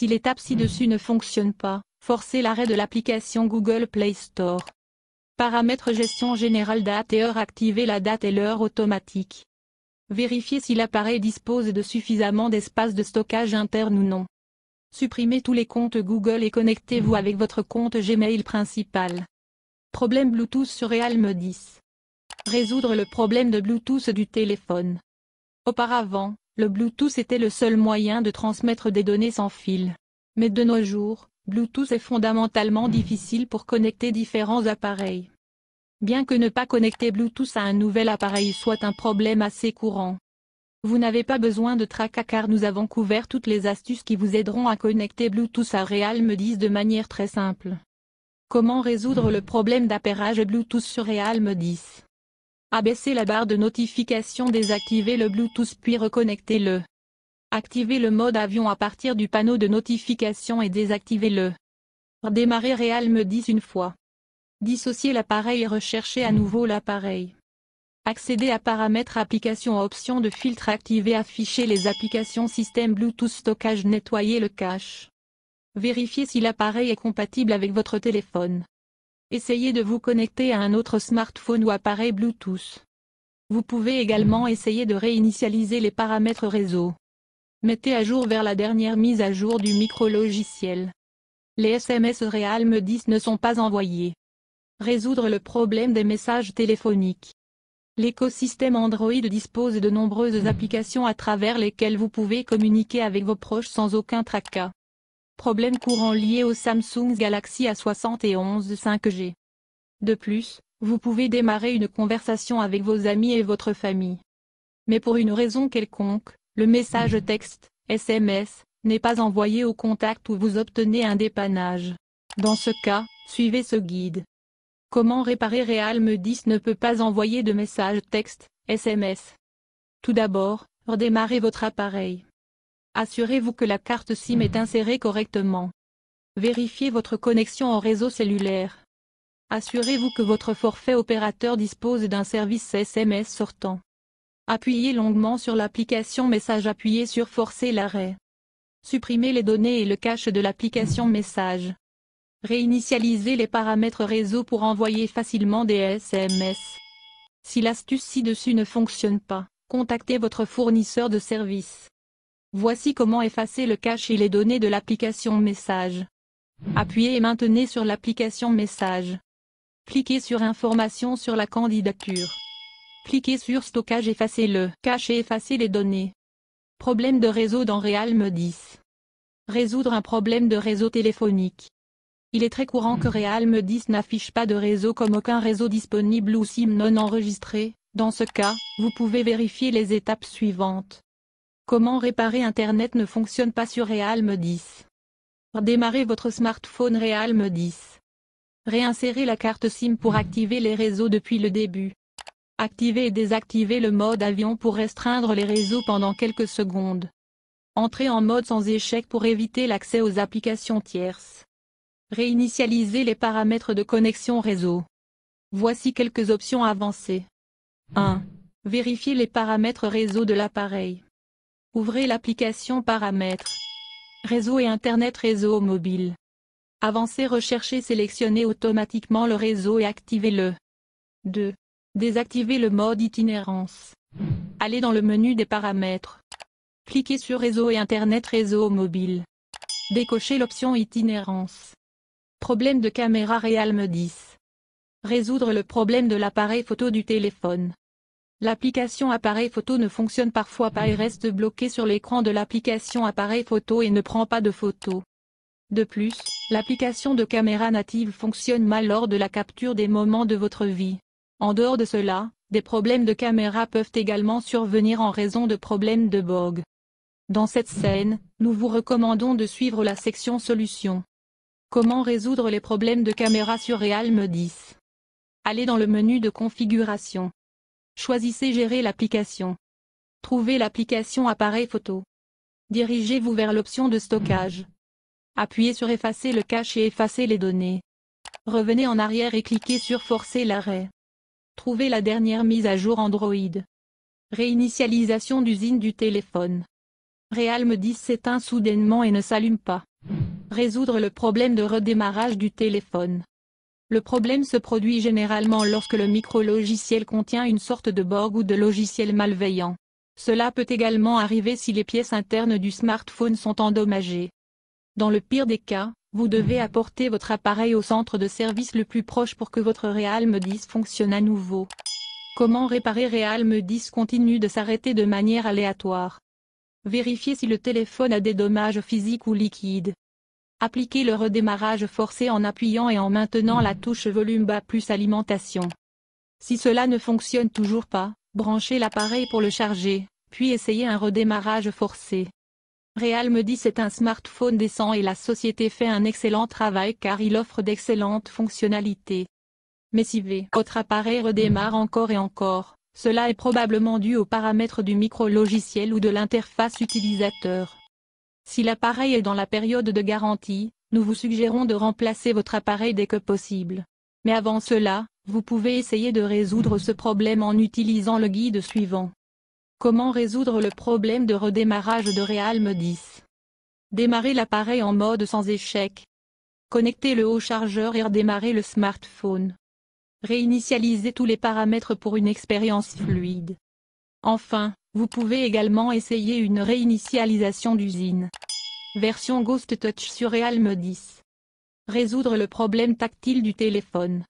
Si l'étape ci-dessus ne fonctionne pas, forcez l'arrêt de l'application Google Play Store. Paramètres gestion générale date et heure. Activez la date et l'heure automatique. Vérifiez si l'appareil dispose de suffisamment d'espace de stockage interne ou non. Supprimez tous les comptes Google et connectez-vous avec votre compte Gmail principal. Problème Bluetooth sur Realme 10. Résoudre le problème de Bluetooth du téléphone. Auparavant, le Bluetooth était le seul moyen de transmettre des données sans fil. Mais de nos jours, Bluetooth est fondamentalement difficile pour connecter différents appareils. Bien que ne pas connecter Bluetooth à un nouvel appareil soit un problème assez courant, vous n'avez pas besoin de tracas car nous avons couvert toutes les astuces qui vous aideront à connecter Bluetooth à Realme 10 de manière très simple. Comment résoudre le problème d'appairage Bluetooth sur Realme 10? Abaissez la barre de notification, désactivez le Bluetooth puis reconnectez-le. Activez le mode avion à partir du panneau de notification et désactivez-le. Redémarrez Realme 10 une fois. Dissociez l'appareil et recherchez à nouveau l'appareil. Accédez à paramètres applications options de filtre activez afficher les applications système Bluetooth stockage nettoyez le cache. Vérifiez si l'appareil est compatible avec votre téléphone. Essayez de vous connecter à un autre smartphone ou appareil Bluetooth. Vous pouvez également essayer de réinitialiser les paramètres réseau. Mettez à jour vers la dernière mise à jour du micro-logiciel. Les SMS Realme 10 ne sont pas envoyés. Résoudre le problème des messages téléphoniques. L'écosystème Android dispose de nombreuses applications à travers lesquelles vous pouvez communiquer avec vos proches sans aucun tracas. Problème courant lié au Samsung Galaxy A71 5G. De plus, vous pouvez démarrer une conversation avec vos amis et votre famille. Mais pour une raison quelconque, le message texte, SMS, n'est pas envoyé au contact où vous obtenez un dépannage. Dans ce cas, suivez ce guide. Comment réparer Realme 10 ne peut pas envoyer de message texte, SMS. Tout d'abord, redémarrez votre appareil. Assurez-vous que la carte SIM est insérée correctement. Vérifiez votre connexion au réseau cellulaire. Assurez-vous que votre forfait opérateur dispose d'un service SMS sortant. Appuyez longuement sur l'application Message. Appuyez sur Forcer l'arrêt. Supprimez les données et le cache de l'application Message. Réinitialisez les paramètres réseau pour envoyer facilement des SMS. Si l'astuce ci-dessus ne fonctionne pas, contactez votre fournisseur de services. Voici comment effacer le cache et les données de l'application Message. Appuyez et maintenez sur l'application Message. Cliquez sur Informations sur la candidature. Cliquez sur Stockage, effacez le cache et effacez les données. Problème de réseau dans Realme 10. Résoudre un problème de réseau téléphonique. Il est très courant que Realme 10 n'affiche pas de réseau comme aucun réseau disponible ou SIM non enregistré. Dans ce cas, vous pouvez vérifier les étapes suivantes. Comment réparer Internet ne fonctionne pas sur Realme 10. Redémarrez votre smartphone Realme 10. Réinsérez la carte SIM pour activer les réseaux depuis le début. Activez et désactivez le mode avion pour restreindre les réseaux pendant quelques secondes. Entrez en mode sans échec pour éviter l'accès aux applications tierces. Réinitialisez les paramètres de connexion réseau. Voici quelques options avancées. 1. Vérifiez les paramètres réseau de l'appareil. Ouvrez l'application Paramètres. Réseau et Internet réseau mobile. Avancez, recherchez, sélectionnez automatiquement le réseau et activez-le. 2. Désactivez le mode itinérance. Allez dans le menu des paramètres. Cliquez sur Réseau et Internet réseau mobile. Décochez l'option itinérance. Problème de caméra Realme 10. Résoudre le problème de l'appareil photo du téléphone. L'application appareil photo ne fonctionne parfois pas et reste bloquée sur l'écran de l'application appareil photo et ne prend pas de photos. De plus, l'application de caméra native fonctionne mal lors de la capture des moments de votre vie. En dehors de cela, des problèmes de caméra peuvent également survenir en raison de problèmes de bug. Dans cette scène, nous vous recommandons de suivre la section Solutions. Comment résoudre les problèmes de caméra sur Realme 10? Allez dans le menu de configuration. Choisissez Gérer l'application. Trouvez l'application appareil photo. Dirigez-vous vers l'option de stockage. Appuyez sur Effacer le cache et effacez les données. Revenez en arrière et cliquez sur Forcer l'arrêt. Trouvez la dernière mise à jour Android. Réinitialisation d'usine du téléphone. Realme 10 s'éteint soudainement et ne s'allume pas. Résoudre le problème de redémarrage du téléphone. Le problème se produit généralement lorsque le micro-logiciel contient une sorte de bug ou de logiciel malveillant. Cela peut également arriver si les pièces internes du smartphone sont endommagées. Dans le pire des cas, vous devez apporter votre appareil au centre de service le plus proche pour que votre Realme 10 fonctionne à nouveau. Comment réparer Realme 10 continue de s'arrêter de manière aléatoire. Vérifiez si le téléphone a des dommages physiques ou liquides. Appliquez le redémarrage forcé en appuyant et en maintenant la touche volume bas plus alimentation. Si cela ne fonctionne toujours pas, branchez l'appareil pour le charger, puis essayez un redémarrage forcé. Realme 10 est un smartphone décent et la société fait un excellent travail car il offre d'excellentes fonctionnalités. Mais si votre appareil redémarre encore et encore, cela est probablement dû aux paramètres du micro-logiciel ou de l'interface utilisateur. Si l'appareil est dans la période de garantie, nous vous suggérons de remplacer votre appareil dès que possible. Mais avant cela, vous pouvez essayer de résoudre ce problème en utilisant le guide suivant. Comment résoudre le problème de redémarrage de Realme 10? Démarrez l'appareil en mode sans échec. Connectez le haut-chargeur et redémarrez le smartphone. Réinitialisez tous les paramètres pour une expérience fluide. Enfin, vous pouvez également essayer une réinitialisation d'usine. Version Ghost Touch sur Realme 10. Résoudre le problème tactile du téléphone.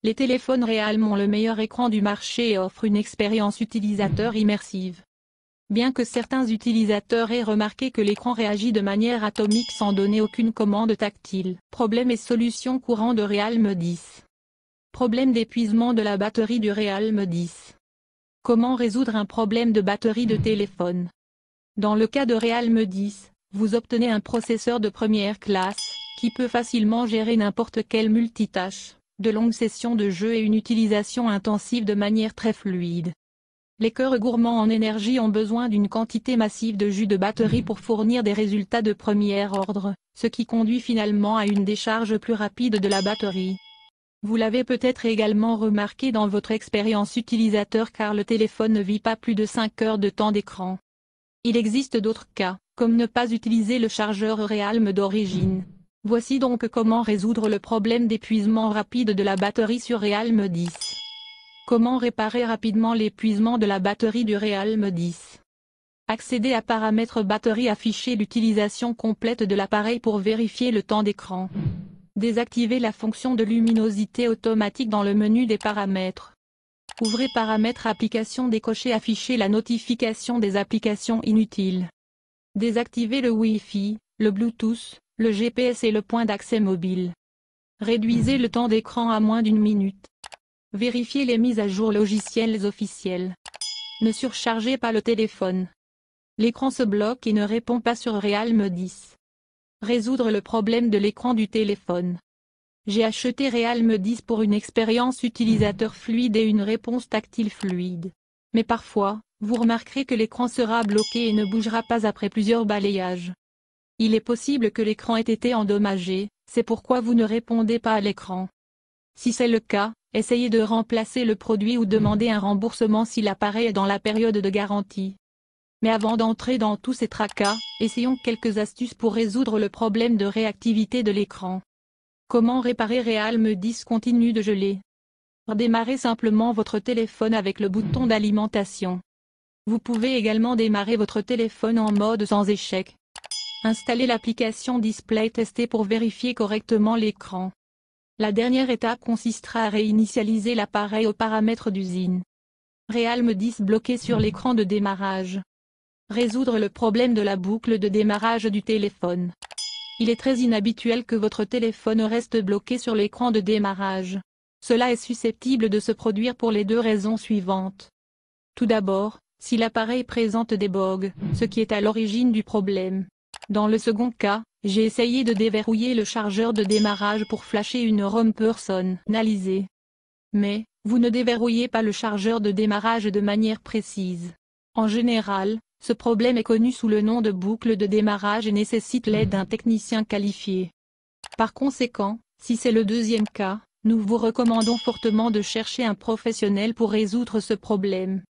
Les téléphones Realme ont le meilleur écran du marché et offrent une expérience utilisateur immersive. Bien que certains utilisateurs aient remarqué que l'écran réagit de manière atomique sans donner aucune commande tactile. Problème et solution courant de Realme 10. Problème d'épuisement de la batterie du Realme 10. Comment résoudre un problème de batterie de téléphone? Dans le cas de Realme 10, vous obtenez un processeur de première classe, qui peut facilement gérer n'importe quelle multitâche, de longues sessions de jeu et une utilisation intensive de manière très fluide. Les cœurs gourmands en énergie ont besoin d'une quantité massive de jus de batterie pour fournir des résultats de premier ordre, ce qui conduit finalement à une décharge plus rapide de la batterie. Vous l'avez peut-être également remarqué dans votre expérience utilisateur car le téléphone ne vit pas plus de 5 heures de temps d'écran. Il existe d'autres cas, comme ne pas utiliser le chargeur Realme d'origine. Voici donc comment résoudre le problème d'épuisement rapide de la batterie sur Realme 10. Comment réparer rapidement l'épuisement de la batterie du Realme 10? Accédez à Paramètres batterie, affichez l'utilisation complète de l'appareil pour vérifier le temps d'écran. Désactivez la fonction de luminosité automatique dans le menu des paramètres. Ouvrez Paramètres applications, décochez afficher la notification des applications inutiles. Désactivez le Wi-Fi, le Bluetooth, le GPS et le point d'accès mobile. Réduisez le temps d'écran à moins d'1 minute. Vérifiez les mises à jour logicielles officielles. Ne surchargez pas le téléphone. L'écran se bloque et ne répond pas sur Realme 10. Résoudre le problème de l'écran du téléphone. J'ai acheté Realme 10 pour une expérience utilisateur fluide et une réponse tactile fluide. Mais parfois, vous remarquerez que l'écran sera bloqué et ne bougera pas après plusieurs balayages. Il est possible que l'écran ait été endommagé, c'est pourquoi vous ne répondez pas à l'écran. Si c'est le cas, essayez de remplacer le produit ou demandez un remboursement si l'appareil est dans la période de garantie. Mais avant d'entrer dans tous ces tracas, essayons quelques astuces pour résoudre le problème de réactivité de l'écran. Comment réparer Realme 10 continue de geler? Redémarrez simplement votre téléphone avec le bouton d'alimentation. Vous pouvez également démarrer votre téléphone en mode sans échec. Installez l'application Display Tester pour vérifier correctement l'écran. La dernière étape consistera à réinitialiser l'appareil aux paramètres d'usine. Realme 10 bloqué sur l'écran de démarrage. Résoudre le problème de la boucle de démarrage du téléphone. Il est très inhabituel que votre téléphone reste bloqué sur l'écran de démarrage. Cela est susceptible de se produire pour les deux raisons suivantes. Tout d'abord, si l'appareil présente des bugs, ce qui est à l'origine du problème. Dans le second cas, j'ai essayé de déverrouiller le chargeur de démarrage pour flasher une ROM personnalisée. Mais, vous ne déverrouillez pas le chargeur de démarrage de manière précise. En général, ce problème est connu sous le nom de boucle de démarrage et nécessite l'aide d'un technicien qualifié. Par conséquent, si c'est le deuxième cas, nous vous recommandons fortement de chercher un professionnel pour résoudre ce problème.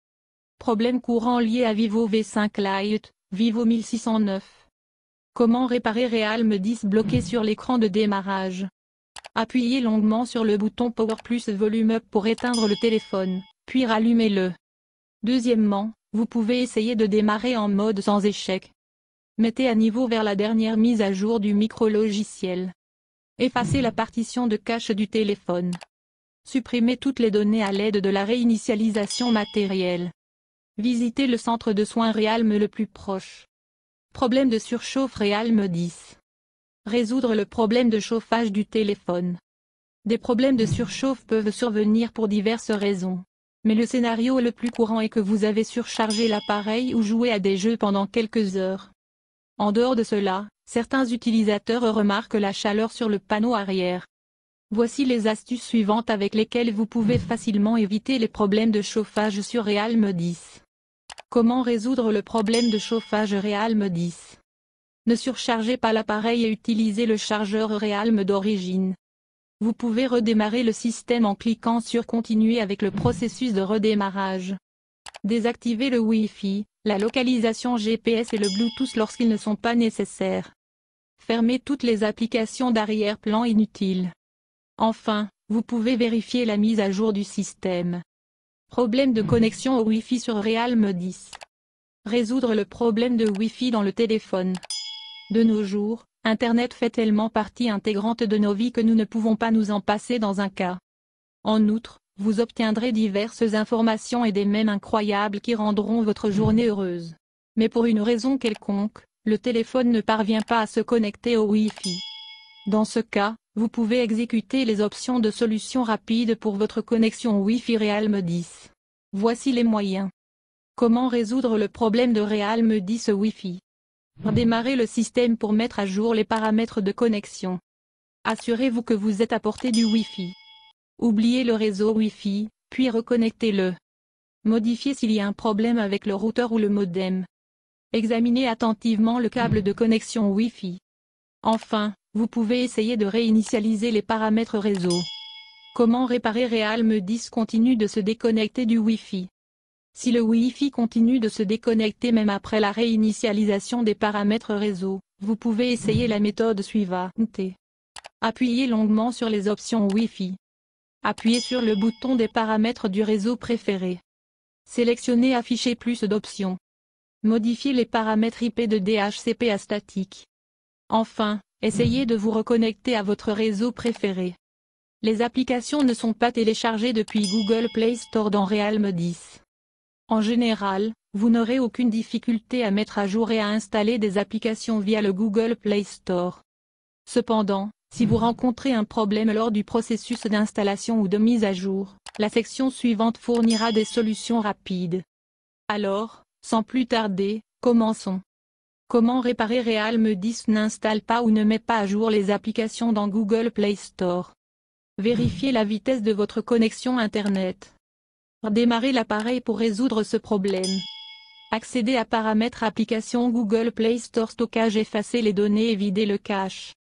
Problème courant lié à Vivo V5 Lite, Vivo 1609. Comment réparer Realme 10 bloqué sur l'écran de démarrage? Appuyez longuement sur le bouton Power plus Volume Up pour éteindre le téléphone, puis rallumez-le. Deuxièmement, vous pouvez essayer de démarrer en mode sans échec. Mettez à niveau vers la dernière mise à jour du micro-logiciel. Effacez la partition de cache du téléphone. Supprimez toutes les données à l'aide de la réinitialisation matérielle. Visitez le centre de soins Realme le plus proche. Problème de surchauffe Realme 10. Résoudre le problème de chauffage du téléphone. Des problèmes de surchauffe peuvent survenir pour diverses raisons. Mais le scénario le plus courant est que vous avez surchargé l'appareil ou joué à des jeux pendant quelques heures. En dehors de cela, certains utilisateurs remarquent la chaleur sur le panneau arrière. Voici les astuces suivantes avec lesquelles vous pouvez facilement éviter les problèmes de chauffage sur Realme 10. Comment résoudre le problème de chauffage Realme 10? Ne surchargez pas l'appareil et utilisez le chargeur Realme d'origine. Vous pouvez redémarrer le système en cliquant sur Continuer avec le processus de redémarrage. Désactivez le Wi-Fi, la localisation GPS et le Bluetooth lorsqu'ils ne sont pas nécessaires. Fermez toutes les applications d'arrière-plan inutiles. Enfin, vous pouvez vérifier la mise à jour du système. Problème de connexion au Wi-Fi sur Realme 10. Résoudre le problème de Wi-Fi dans le téléphone. De nos jours, Internet fait tellement partie intégrante de nos vies que nous ne pouvons pas nous en passer dans un cas. En outre, vous obtiendrez diverses informations et des mèmes incroyables qui rendront votre journée heureuse. Mais pour une raison quelconque, le téléphone ne parvient pas à se connecter au Wi-Fi. Dans ce cas, vous pouvez exécuter les options de solution rapide pour votre connexion Wi-Fi Realme 10. Voici les moyens. Comment résoudre le problème de Realme 10 Wi-Fi? Démarrez le système pour mettre à jour les paramètres de connexion. Assurez-vous que vous êtes à portée du Wi-Fi. Oubliez le réseau Wi-Fi, puis reconnectez-le. Modifiez s'il y a un problème avec le routeur ou le modem. Examinez attentivement le câble de connexion Wi-Fi. Enfin, vous pouvez essayer de réinitialiser les paramètres réseau. Comment réparer Realme 10 continue de se déconnecter du Wi-Fi? Si le Wi-Fi continue de se déconnecter même après la réinitialisation des paramètres réseau, vous pouvez essayer la méthode suivante. Appuyez longuement sur les options Wi-Fi. Appuyez sur le bouton des paramètres du réseau préféré. Sélectionnez Afficher plus d'options. Modifiez les paramètres IP de DHCP à statique. Enfin, essayez de vous reconnecter à votre réseau préféré. Les applications ne sont pas téléchargées depuis Google Play Store dans Realme 10. En général, vous n'aurez aucune difficulté à mettre à jour et à installer des applications via le Google Play Store. Cependant, si vous rencontrez un problème lors du processus d'installation ou de mise à jour, la section suivante fournira des solutions rapides. Alors, sans plus tarder, commençons. Comment réparer Realme 10 n'installe pas ou ne met pas à jour les applications dans Google Play Store? Vérifiez la vitesse de votre connexion Internet. Démarrez l'appareil pour résoudre ce problème. Accédez à Paramètres Applications Google Play Store Stockage. Effacez les données et videz le cache.